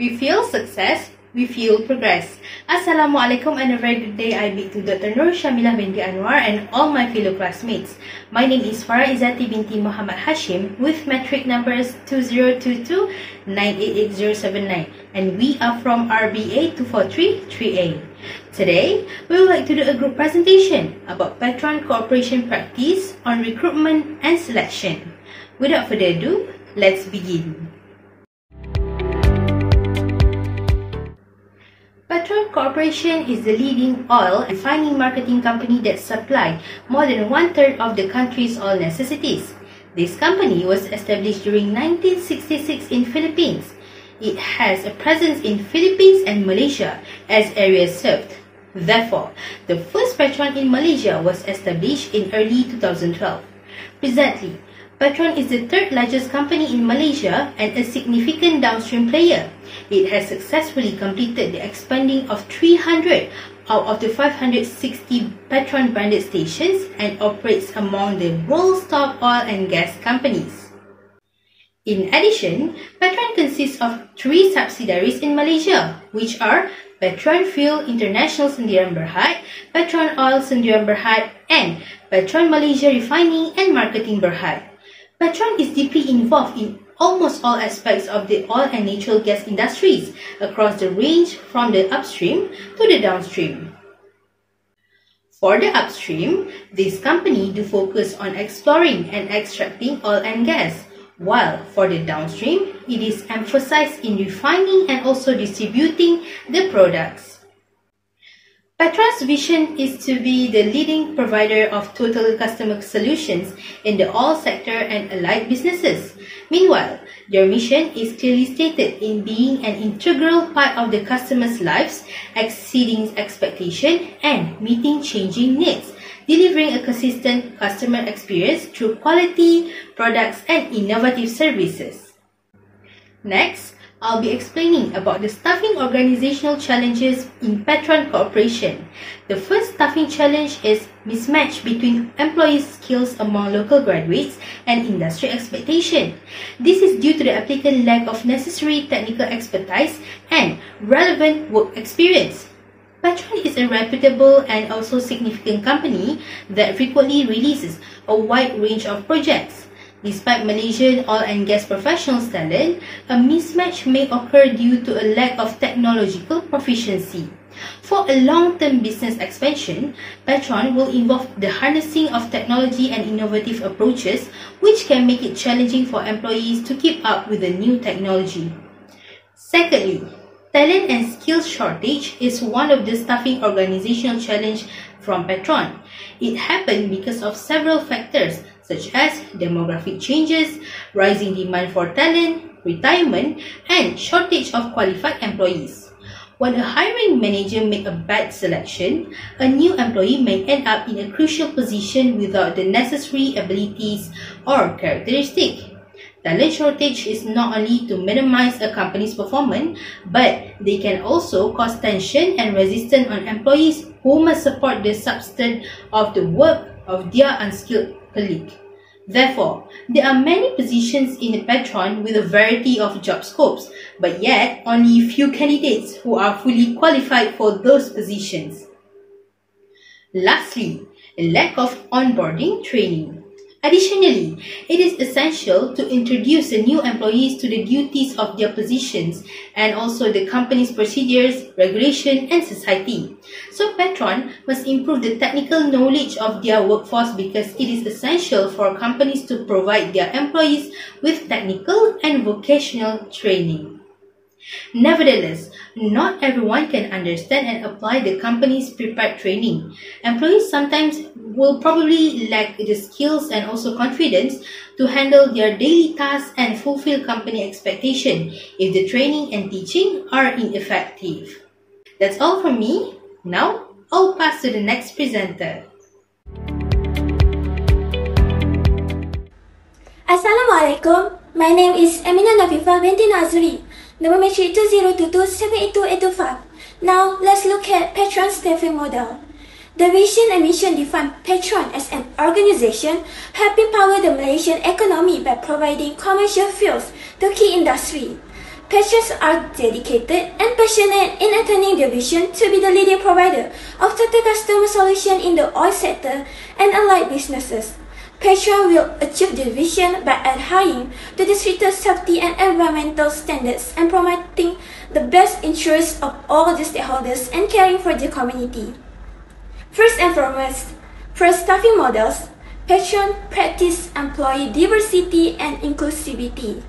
We feel success, we feel progress. Assalamualaikum and a very good day. I bid to Dr. Nur Syamilah binti Anwar and all my fellow classmates. My name is Farah Izzati binti Muhammad Hashim with metric numbers 2022-988079 and we are from RBA 2433A. Today, we would like to do a group presentation about Petron Cooperation Practice on recruitment and selection. Without further ado, let's begin. Petron Corporation is the leading oil and refining marketing company that supplies more than one-third of the country's oil necessities. This company was established during 1966 in Philippines. It has a presence in Philippines and Malaysia as areas served. Therefore, the first Petron in Malaysia was established in early 2012. Presently, Petron is the third largest company in Malaysia and a significant downstream player. It has successfully completed the expanding of 300 out of the 560 Petron branded stations and operates among the world's top oil and gas companies. In addition, Petron consists of 3 subsidiaries in Malaysia, which are Petron Fuel International Sdn Bhd, Petron Oil Sdn Bhd, and Petron Malaysia Refining and Marketing Bhd. Petron is deeply involved in almost all aspects of the oil and natural gas industries across the range from the upstream to the downstream. For the upstream, this company do focus on exploring and extracting oil and gas, while for the downstream, it is emphasized in refining and also distributing the products. Petron's vision is to be the leading provider of total customer solutions in the oil sector and allied businesses. Meanwhile, their mission is clearly stated in being an integral part of the customers' lives, exceeding expectation and meeting changing needs, delivering a consistent customer experience through quality, products and innovative services. Next, I'll be explaining about the staffing organizational challenges in Petron Corporation. The first staffing challenge is mismatch between employees' skills among local graduates and industry expectation. This is due to the applicant lack of necessary technical expertise and relevant work experience. Petron is a reputable and also significant company that frequently releases a wide range of projects. Despite Malaysian oil and gas professionals' talent, a mismatch may occur due to a lack of technological proficiency. For a long-term business expansion, Petron will involve the harnessing of technology and innovative approaches, which can make it challenging for employees to keep up with the new technology. Secondly, talent and skills shortage is one of the staffing organizational challenges from Petron. It happened because of several factors such as demographic changes, rising demand for talent, retirement, and shortage of qualified employees. When a hiring manager makes a bad selection, a new employee may end up in a crucial position without the necessary abilities or characteristics. Talent shortage is not only to minimize a company's performance, but they can also cause tension and resistance on employees who must support the substance of the work of their unskilled colleague. Therefore, there are many positions in the Petron with a variety of job scopes, but yet only few candidates who are fully qualified for those positions. Lastly, a lack of onboarding training. Additionally, it is essential to introduce the new employees to the duties of their positions and also the company's procedures, regulation, and society. So Petron must improve the technical knowledge of their workforce because it is essential for companies to provide their employees with technical and vocational training. Nevertheless, not everyone can understand and apply the company's prepared training. Employees sometimes will probably lack the skills and also confidence to handle their daily tasks and fulfill company expectations if the training and teaching are ineffective. That's all from me. Now, I'll pass to the next presenter. Assalamualaikum. My name is Aminah Nafifah binti Nazri. Number matric 2022-782-825. Now, let's look at Petron's staffing model. The vision and mission define Petron as an organization helping power the Malaysian economy by providing commercial fuels to key industry. Patrons are dedicated and passionate in attaining their vision to be the leading provider of total customer solution in the oil sector and allied businesses. Patrons will achieve their vision by adhering to the strictest safety and environmental standards and promoting the best interests of all the stakeholders and caring for the community. First and foremost, for staffing models, Patrons practice employee diversity and inclusivity.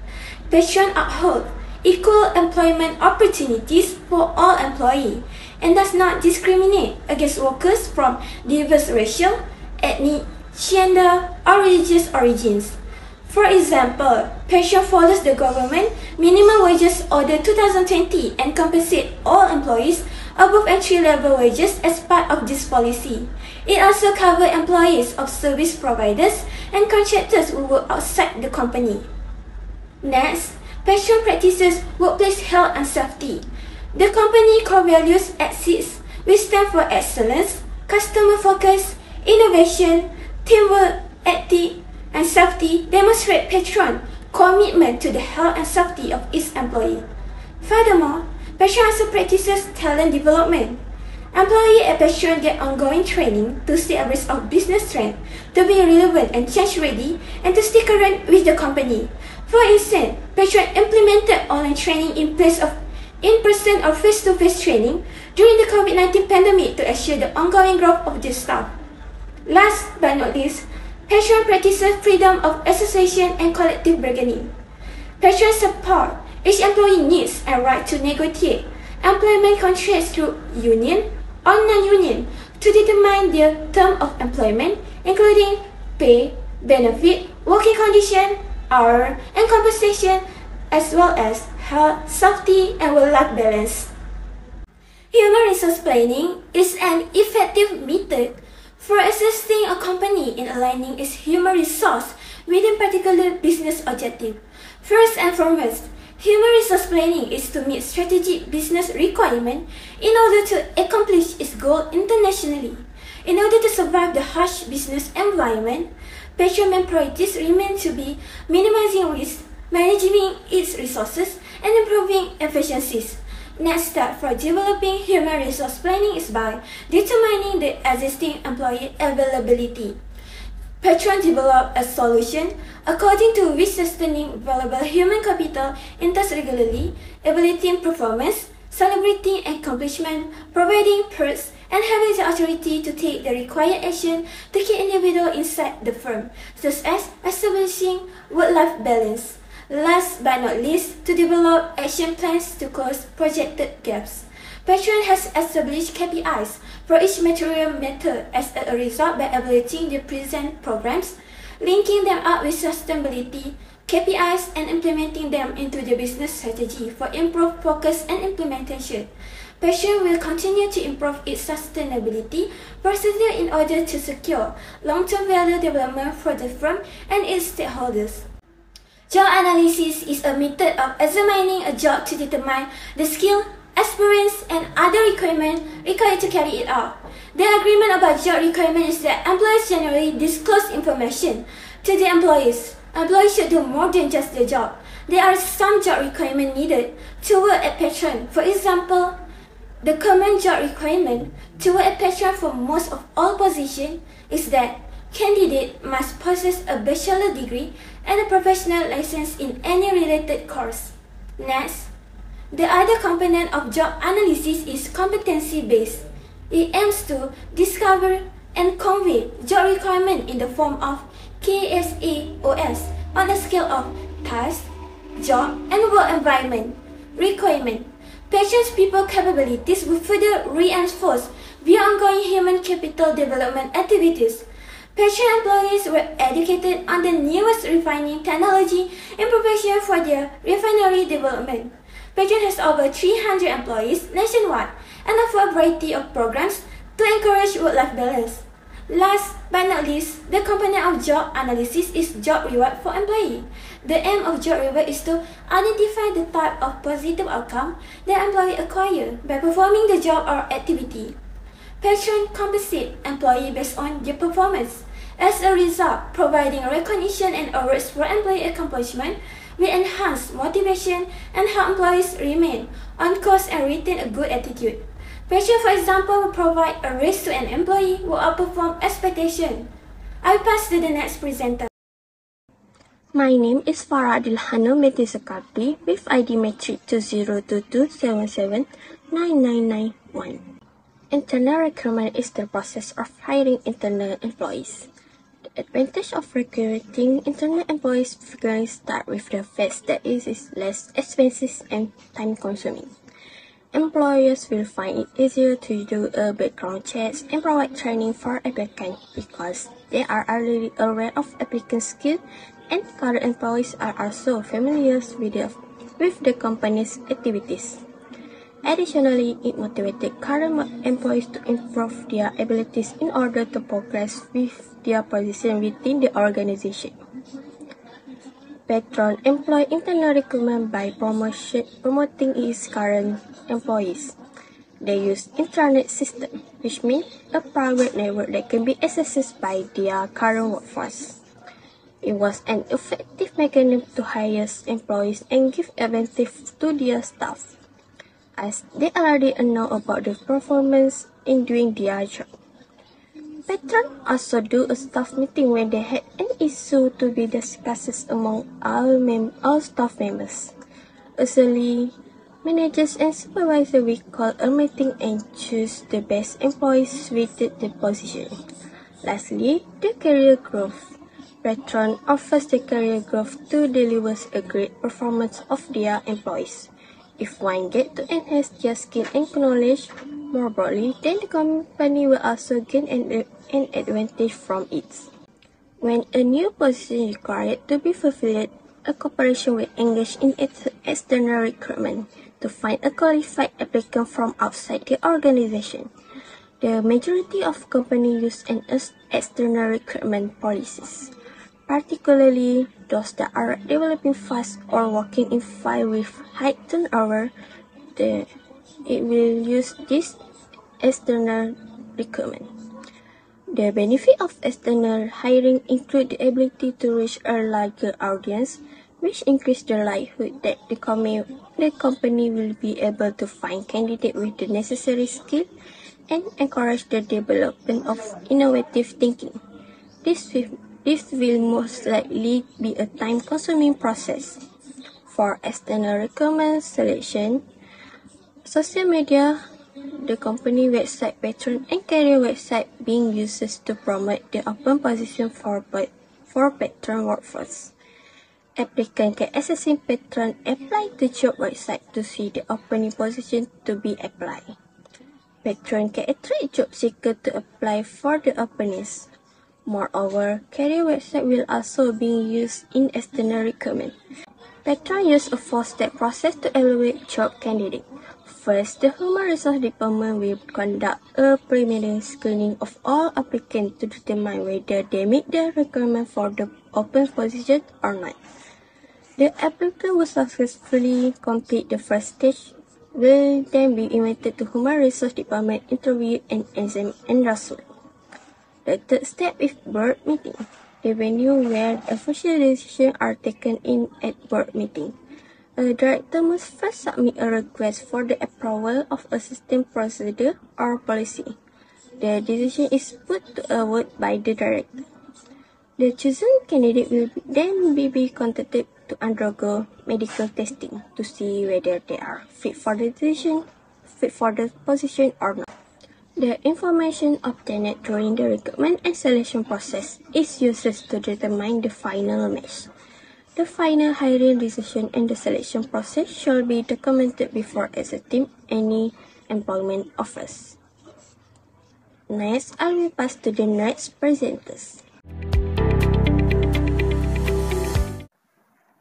Patrons uphold equal employment opportunities for all employees and does not discriminate against workers from diverse racial, ethnic, gender, or religious origins. For example, Patrons follows the government minimum wages order 2020 and compensate all employees above entry-level wages as part of this policy. It also covers employees of service providers and contractors who work outside the company. Next, Patrons practices workplace health and safety. The company core values EXIST, which stand for excellence, customer focus, innovation, teamwork, ethics, and safety, demonstrate Patrons' commitment to the health and safety of its employees. Furthermore, Patrons also practices talent development. Employees at Patrons get ongoing training to stay abreast of business trends, to be relevant and change-ready, and to stay current with the company. For instance, Patrons implemented online training in place of in-person or face-to-face training during the COVID-19 pandemic to ensure the ongoing growth of the staff. Last but not least, Patrons practices freedom of association and collective bargaining. Patrons support each employee needs and right to negotiate employment contracts through union or non-union to determine their term of employment, including pay, benefit, working condition, hour, and compensation, as well as health, safety, and work-life balance. Human resource planning is an effective method for assisting a company in aligning its human resource with a particular business objective. First and foremost, human resource planning is to meet strategic business requirements in order to accomplish its goal internationally. In order to survive the harsh business environment, Patrons' main priorities remain to be minimizing risk, managing its resources, and improving efficiencies. Next step for developing human resource planning is by determining the existing employee availability. Patrons develop a solution according to which sustaining valuable human capital enters regularly, evaluating performance, celebrating accomplishment, providing perks, and having the authority to take the required action to keep individuals inside the firm, such as establishing work-life balance. Last but not least, to develop action plans to close projected gaps. Patrons has established KPIs for each material matter as a result by evaluating the present programs, linking them up with sustainability KPIs, and implementing them into the business strategy for improved focus and implementation. Patrons will continue to improve its sustainability procedure in order to secure long-term value development for the firm and its stakeholders. Job analysis is a method of examining a job to determine the skill, experience, and other requirements required to carry it out. The agreement about job requirement is that employers generally disclose information to the employees. Employees should do more than just the job. There are some job requirements needed to work at Patrons. For example, the common job requirement to work at Patrons for most of all positions is that candidate must possess a bachelor degree and a professional license in any related course. Next, the other component of job analysis is competency-based. It aims to discover and convey job requirement in the form of KSAOS on a scale of task, job, and work environment requirement. Patrons' people capabilities will further reinforce via ongoing human capital development activities. Patrons employees were educated on the newest refining technology in preparation for their refinery development. Patrons has over 300 employees nationwide and offer a variety of programs to encourage work-life balance. Last but not least, the component of job analysis is job reward for employee. The aim of job reward is to identify the type of positive outcome that employee acquire by performing the job or activity. Patrons compensate employee based on their performance. As a result, providing recognition and awards for employee accomplishment will enhance motivation and help employees remain on course and retain a good attitude. Pressure, for example, will provide a raise to an employee who outperform expectation. I will pass to the next presenter. My name is Farah Dilhano Mehdi Zakardi with ID matric 2022779991. Internal recruitment is the process of hiring internal employees. The advantage of recruiting internal employees frequently start with the fact that it is less expensive and time-consuming. Employers will find it easier to do a background check and provide training for applicants because they are already aware of applicant skills and current employees are also familiar with the company's activities. Additionally, it motivated current employees to improve their abilities in order to progress with their position within the organization. Petron employs internal recruitment by promoting its current employees. They use intranet system, which means a private network that can be accessed by their current workforce. It was an effective mechanism to hire employees and give advantage to their staff, as they already know about the performance in doing their job. Petron also do a staff meeting when they had an issue to be discussed among all staff members. Usually, managers and supervisors will call a meeting and choose the best employees suited the position. Lastly, the career growth. Petron offers the career growth to deliver a great performance of their employees. If one gets to enhance their skill and knowledge more broadly, then the company will also gain an advantage from it. When a new position is required to be fulfilled, a corporation will engage in external recruitment to find a qualified applicant from outside the organization. The majority of companies use an external recruitment policies, particularly those that are developing fast or working in field with high turnover. It will use this external recruitment. The benefit of external hiring include the ability to reach a larger audience, which increase the likelihood that the company will be able to find candidates with the necessary skill and encourage the development of innovative thinking. This will most likely be a time-consuming process. For external recruitment selection, social media, the company website, Petron, and career website being used to promote the open position for Petron workforce. Applicant can access Petron apply to job website to see the opening position to be applied. Petron can attract job seekers to apply for the openings. Moreover, career website will also be used in external recruitment. Petron uses a four-step process to evaluate job candidates. First, the Human Resource Department will conduct a preliminary screening of all applicants to determine whether they meet the requirement for the open position or not. The applicant who successfully complete the first stage will then be invited to Human Resource Department interview and exam endorsement. The third step is board meeting, the venue where official decisions are taken in at board meeting. A director must first submit a request for the approval of a system procedure or policy. The decision is put to a vote by the director. The chosen candidate will then be contacted to undergo medical testing to see whether they are fit for the position or not. The information obtained during the recruitment and selection process is used to determine the final match. The final hiring decision and the selection process shall be documented before accepting any employment offers. Next, I will pass to the next presenters.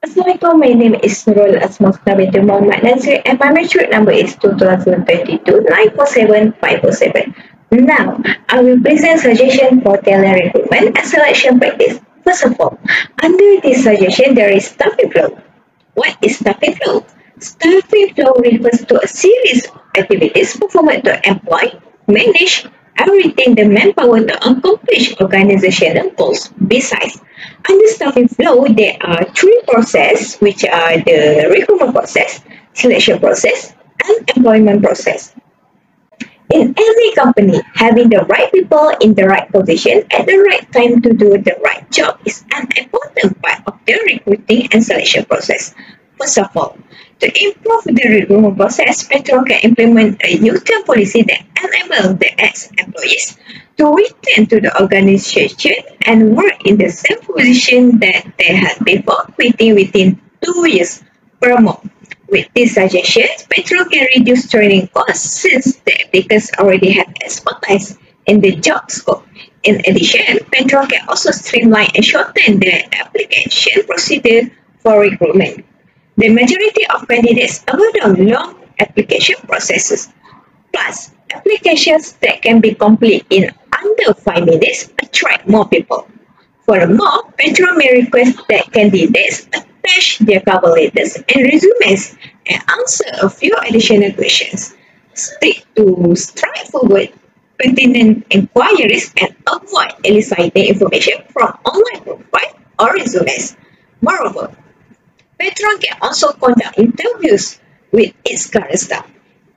Assalamualaikum, my name is Nurul Asmafna binti Muhammad Nazir and my matric number is 2022-947-507. Now, I will present suggestion for talent recruitment and selection practice. First of all, under this suggestion, there is staffing flow. What is staffing flow? Staffing flow refers to a series of activities performed to employ, manage, and retain the manpower to accomplish organizational goals. Besides, Under staffing flow, there are three processes, which are the recruitment process, selection process, and employment process. In every company, having the right people in the right position at the right time to do the right job is an important part of the recruiting and selection process. First of all, to improve the recruitment process, Petron can implement a new-term policy that enables the ex-employees to return to the organization and work in the same position that they had before quitting within 2 years per month. With these suggestions, Petron can reduce training costs since the applicants already have expertise in the job scope. In addition, Petron can also streamline and shorten the application procedure for recruitment. The majority of candidates avoid long application processes. Plus, applications that can be complete in under 5 minutes attract more people. Furthermore, Petron may request that candidates attach their cover letters and resumes and answer a few additional questions. Stick to straightforward, pertinent inquiries and avoid eliciting information from online profiles or resumes. Moreover, Petron can also conduct interviews with its current staff.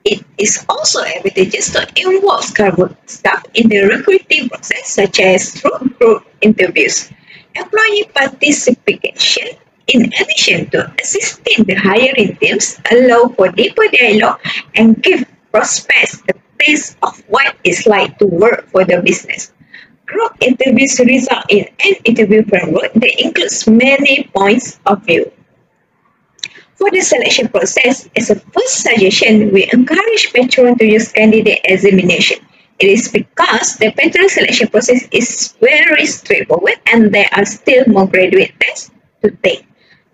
It is also advantageous to involve current staff in the recruiting process, such as through group interviews. Employee participation, in addition to assisting the hiring teams, allow for deeper dialogue and give prospects a taste of what it's like to work for the business. Group interviews result in an interview framework that includes many points of view. For the selection process, as a first suggestion, we encourage Petron to use candidate examination. It is because the Petron selection process is very straightforward and there are still more graduate tests to take.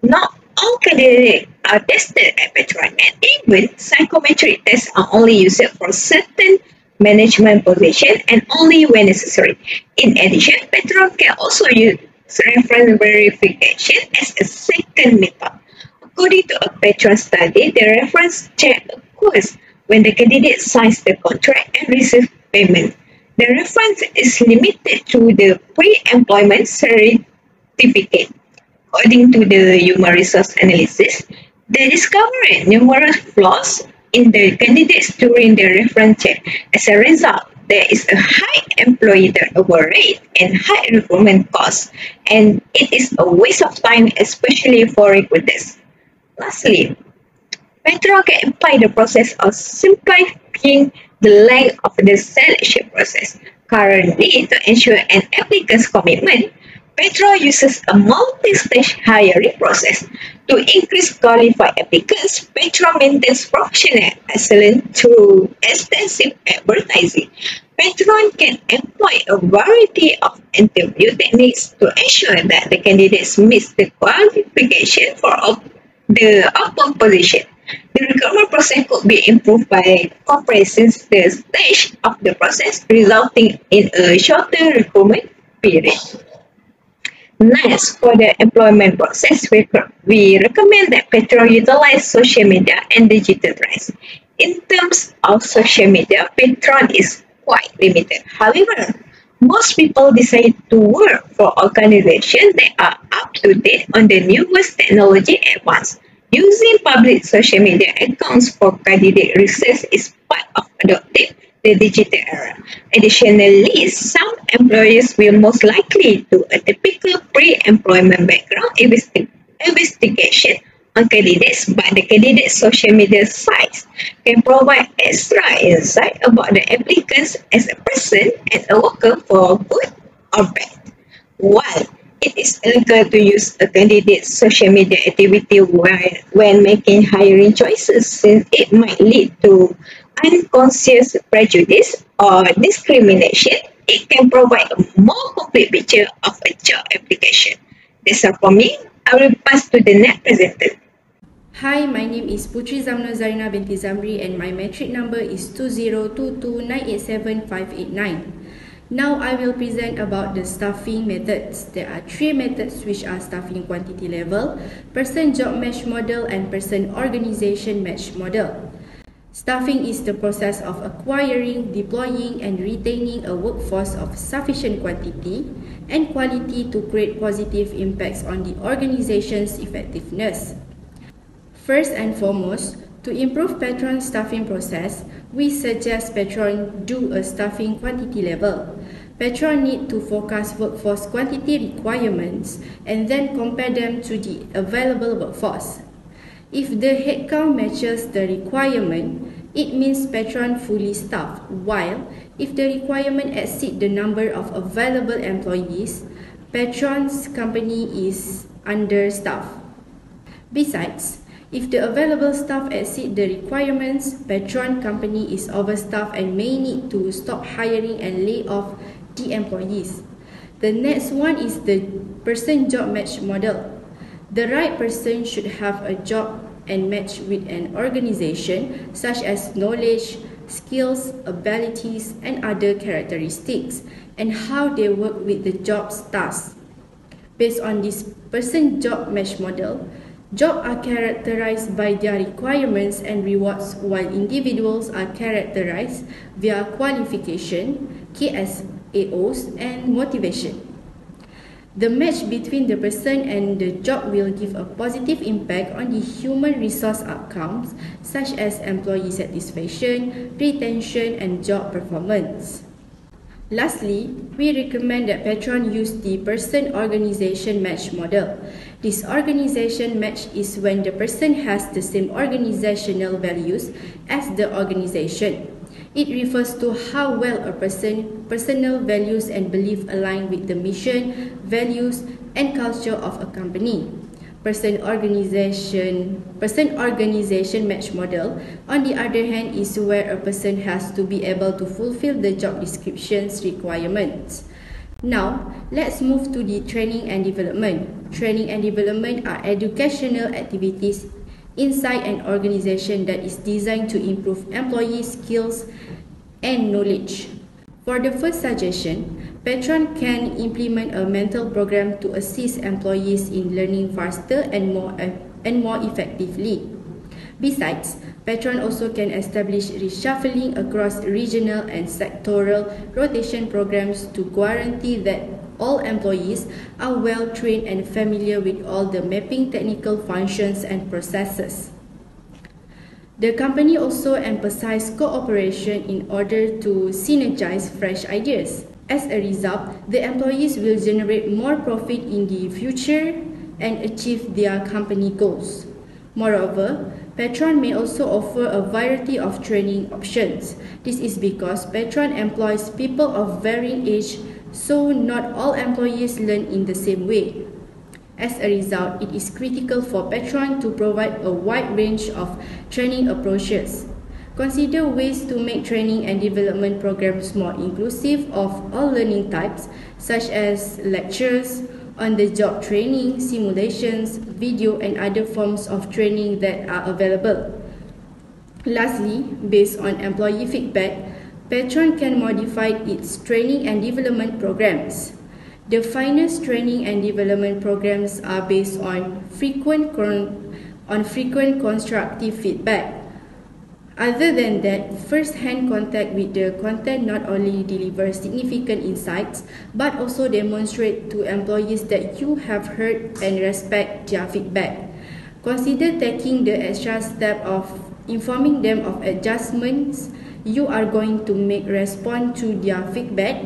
Not all candidates are tested at Petron, and even psychometric tests are only used for certain management positions and only when necessary. In addition, Petron can also use reference verification as a second method. According to a Petron study, the reference check occurs when the candidate signs the contract and receives payment. The reference is limited to the pre-employment certificate. According to the human resource analysis, they discovered numerous flaws in the candidates during the reference check. As a result, there is a high employee turnover rate and high recruitment costs, and it is a waste of time, especially for recruiters. Lastly, Petron can apply the process of simplifying the length of the selection process. Currently, to ensure an applicant's commitment, Petron uses a multi-stage hiring process. To increase qualified applicants, Petron maintains professional excellence through extensive advertising. Petron can employ a variety of interview techniques to ensure that the candidates meet the qualification for the open position. The recruitment process could be improved by compressing the stage of the process, resulting in a shorter recruitment period. Next, for the employment process, we recommend that Petron utilize social media and digital trends. In terms of social media, Petron is quite limited. However, most people decide to work for organizations that are up to date on the newest technology advanced. Using public social media accounts for candidate research is part of adopting the digital era. Additionally, some employers will most likely do a typical pre-employment background investigation on candidates, but the candidate social media sites can provide extra insight about the applicants as a person and a worker for good or bad. While it is illegal to use a candidate's social media activity when making hiring choices, since it might lead to unconscious prejudice or discrimination, it can provide a more complete picture of a job application. That's all for me. I will pass to the next presenter. Hi, my name is Putri Zamna Zarina binti Zamri and my metric number is 2022987589. Now I will present about the staffing methods. There are 3 methods, which are staffing quantity level, person job match model and person organization match model. Staffing is the process of acquiring, deploying, and retaining a workforce of sufficient quantity and quality to create positive impacts on the organization's effectiveness. First and foremost, to improve Petron staffing process, we suggest Petron do a staffing quantity level. Petron need to forecast workforce quantity requirements and then compare them to the available workforce. If the headcount matches the requirement, it means Petron fully staffed, while if the requirement exceeds the number of available employees, Petron's company is understaffed. Besides, if the available staff exceed the requirements, Petron company is overstaffed and may need to stop hiring and lay off the employees. The next one is the person-job match model. The right person should have a job and match with an organization such as knowledge, skills, abilities, and other characteristics, and how they work with the job's tasks. Based on this person-job match model, jobs are characterized by their requirements and rewards, while individuals are characterized via qualification, KSAOs, and motivation. The match between the person and the job will give a positive impact on the human resource outcomes such as employee satisfaction, retention, and job performance. Lastly, we recommend that Petron use the person-organization match model. This organization match is when the person has the same organizational values as the organization. It refers to how well a personal values and beliefs align with the mission, values, and culture of a company. Person-organization match model, on the other hand, is where a person has to be able to fulfill the job description's requirements. Now, let's move to the training and development. Training and development are educational activities inside an organization that is designed to improve employee skills and knowledge. For the first suggestion, Petron can implement a mentor program to assist employees in learning faster and more effectively. Besides, Petron also can establish reshuffling across regional and sectoral rotation programs to guarantee that all employees are well trained and familiar with all the mapping technical functions and processes. The company also emphasizes cooperation in order to synergize fresh ideas. As a result, the employees will generate more profit in the future and achieve their company goals. Moreover, Petron may also offer a variety of training options. This is because Petron employs people of varying age, so not all employees learn in the same way. As a result, it is critical for Petron to provide a wide range of training approaches. Consider ways to make training and development programs more inclusive of all learning types, such as lectures, on-the-job training, simulations, video, and other forms of training that are available. Lastly, based on employee feedback, Petron can modify its training and development programs. The finest training and development programs are based on frequent constructive feedback. Other than that, first-hand contact with the content not only delivers significant insights, but also demonstrate to employees that you have heard and respect their feedback. Consider taking the extra step of informing them of adjustments you are going to make respond to their feedback,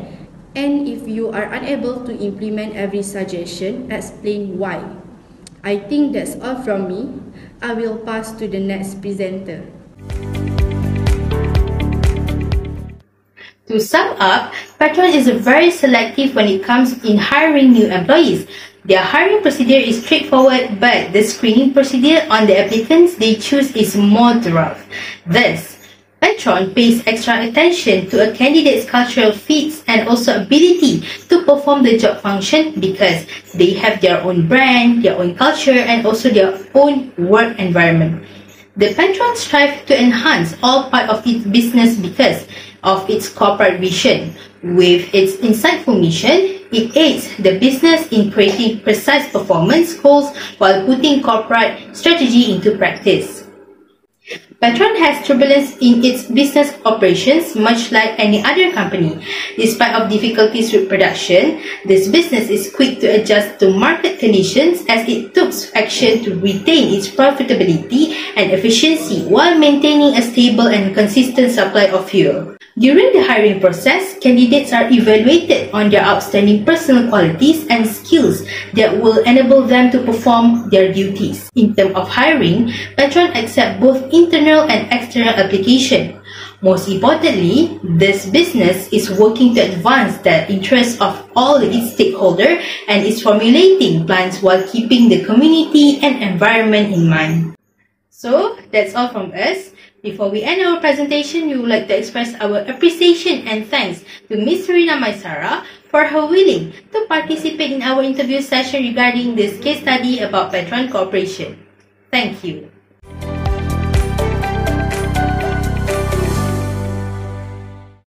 and if you are unable to implement every suggestion, explain why. I think that's all from me. I will pass to the next presenter. To sum up, Petron is very selective when it comes in hiring new employees. Their hiring procedure is straightforward, but the screening procedure on the applicants they choose is more thorough. Thus, Petron pays extra attention to a candidate's cultural fits and also ability to perform the job function because they have their own brand, their own culture, and also their own work environment. The Petron strives to enhance all part of its business because of its corporate vision. With its insightful mission, it aids the business in creating precise performance goals while putting corporate strategy into practice. Petron has turbulence in its business operations, much like any other company. Despite of difficulties with production, this business is quick to adjust to market conditions as it took action to retain its profitability and efficiency while maintaining a stable and consistent supply of fuel. During the hiring process, candidates are evaluated on their outstanding personal qualities and skills that will enable them to perform their duties. In terms of hiring, Petron accepts both internal and external application. Most importantly, this business is working to advance the interests of all its stakeholders and is formulating plans while keeping the community and environment in mind. So, that's all from us. Before we end our presentation, we would like to express our appreciation and thanks to Ms. Rina Maisara for her willing to participate in our interview session regarding this case study about Petron Corporation. Thank you.